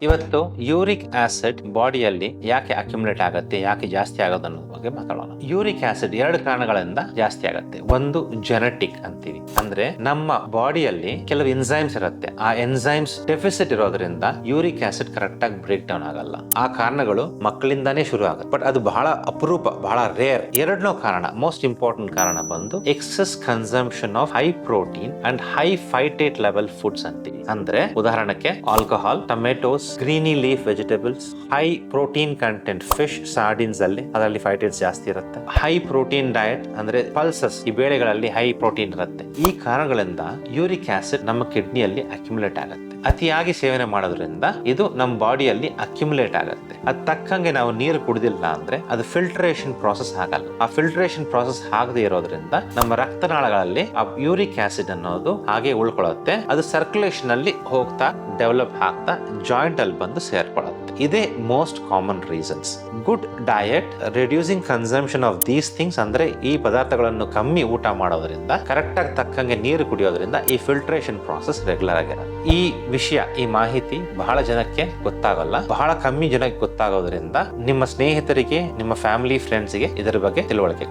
ಇವತ್ತು uric acid ಬಾಡಿಯಲ್ಲಿ ಯಾಕೆ ಅಕ್ಯುಮುಲೇಟ್ ಆಗುತ್ತೆ, ಯಾಕೆ ಜಾಸ್ತಿ ಆಗೋದು ಅನ್ನೋದ್ರ ಬಗ್ಗೆ ಮಾತಾಡೋಣ. ಯೂರಿಕ್ ಆಸಿಡ್ ಎರಡು ಕಾರಣಗಳಿಂದ ಜಾಸ್ತಿ ಆಗುತ್ತೆ. ಒಂದು ಜೆನೆಟಿಕ್ ಅಂತೀವಿ, ಅಂದ್ರೆ ನಮ್ಮ ಬಾಡಿಯಲ್ಲಿ ಕೆಲವು ಎನ್ಸೈಮ್ಸ್ ಇರುತ್ತೆ. ಆ ಎನ್ಸೈಮ್ಸ್ ಡೆಫಿಸಿಟ್ ಇರೋದ್ರಿಂದ ಯೂರಿಕ್ ಆಸಿಡ್ ಕರೆಕ್ಟ್ ಆಗಿ ಬ್ರೇಕ್ ಡೌನ್ ಆಗಲ್ಲ. ಆ ಕಾರಣಗಳು ಮಕ್ಕಳಿಂದಾನೇ ಶುರು ಆಗುತ್ತೆ, ಬಟ್ ಅದು ಬಹಳ ಅಪರೂಪ, ಬಹಳ ರೇರ್. ಎರಡನೇ ಕಾರಣ, ಮೋಸ್ಟ್ ಇಂಪಾರ್ಟೆಂಟ್ ಕಾರಣ ಬಂದು excess consumption of high protein and high phytate level foods ಅಂತೀವಿ. ಅಂದ್ರೆ ಉದಾಹರಣಕ್ಕೆ alcohol, tomatoes, greeny leaf vegetables, high protein content fish, sardines ಅದರಲ್ಲಿ ಫೈಟೇಟ್ಸ್ ಜಾಸ್ತಿ ಇರುತ್ತೆ. ಹೈ ಪ್ರೋಟೀನ್ ಡಯಟ್ ಅಂದ್ರೆ ಪಲ್ಸಸ್, ಈ ಬೇಳೆಗಳಲ್ಲಿ ಹೈ ಪ್ರೋಟೀನ್ ಇರುತ್ತೆ. ಈ ಕಾರಣಗಳಿಂದ ಯೂರಿಕ್ ಆಸಿಡ್ ನಮ್ಮ ಕಿಡ್ನಿಯಲ್ಲಿ ಅಕ್ಯುಮುಲೇಟ್ ಆಗುತ್ತೆ. ಅತಿಯಾಗಿ ಸೇವನೆ ಮಾಡೋದ್ರಿಂದ ಇದು ನಮ್ಮ ಬಾಡಿಯಲ್ಲಿ ಅಕ್ಯುಮುಲೇಟ್ ಆಗುತ್ತೆ. ಅದ್ ತಕ್ಕಂಗೆ ನಾವು ನೀರು ಕುಡಿದಿಲ್ಲ ಅಂದ್ರೆ ಅದು ಫಿಲ್ಟ್ರೇಷನ್ ಪ್ರಾಸೆಸ್ ಆಗಲ್ಲ. ಆ ಫಿಲ್ಟ್ರೇಷನ್ ಪ್ರಾಸೆಸ್ ಆಗದೆ ಇರೋದ್ರಿಂದ ನಮ್ಮ ರಕ್ತನಾಳಗಳಲ್ಲಿ ಆ ಯೂರಿಕ್ ಆಸಿಡ್ ಅನ್ನೋದು ಹಾಗೆ ಉಳ್ಕೊಳ್ಳುತ್ತೆ. ಅದು ಸರ್ಕ್ಯುಲೇಷನ್ ಅಲ್ಲಿ ಹೋಗ್ತಾ ಡೆವಲಪ್ ಆಗ್ತಾ ಜಾಯಿಂಟ್ ಅಲ್ಲಿ ಬಂದು ಸೇರ್ಕೊಳ್ಳುತ್ತೆ. ಇದೇ most common reasons. Good diet, reducing consumption of these things, ಅಂದ್ರೆ ಈ ಪದಾರ್ಥಗಳನ್ನು ಕಮ್ಮಿ ಊಟ ಮಾಡೋದ್ರಿಂದ, ಕರೆಕ್ಟ್ ಆಗಿ ತಕ್ಕಂಗೆ ನೀರು ಕುಡಿಯೋದ್ರಿಂದ ಈ ಫಿಲ್ಟ್ರೇಷನ್ ಪ್ರಾಸೆಸ್ ರೆಗ್ಯುಲರ್ ಆಗಿರುತ್ತೆ. ಈ ವಿಷಯ, ಈ ಮಾಹಿತಿ ಬಹಳ ಜನಕ್ಕೆ ಗೊತ್ತಾಗಲ್ಲ, ಬಹಳ ಕಮ್ಮಿ ಜನಕ್ಕೆ ಗೊತ್ತಾಗೋದ್ರಿಂದ ನಿಮ್ಮ ಸ್ನೇಹಿತರಿಗೆ, ನಿಮ್ಮ ಫ್ಯಾಮಿಲಿ ಫ್ರೆಂಡ್ಸ್ಗೆ ಇದರ ಬಗ್ಗೆ ತಿಳುವಳಿಕೆ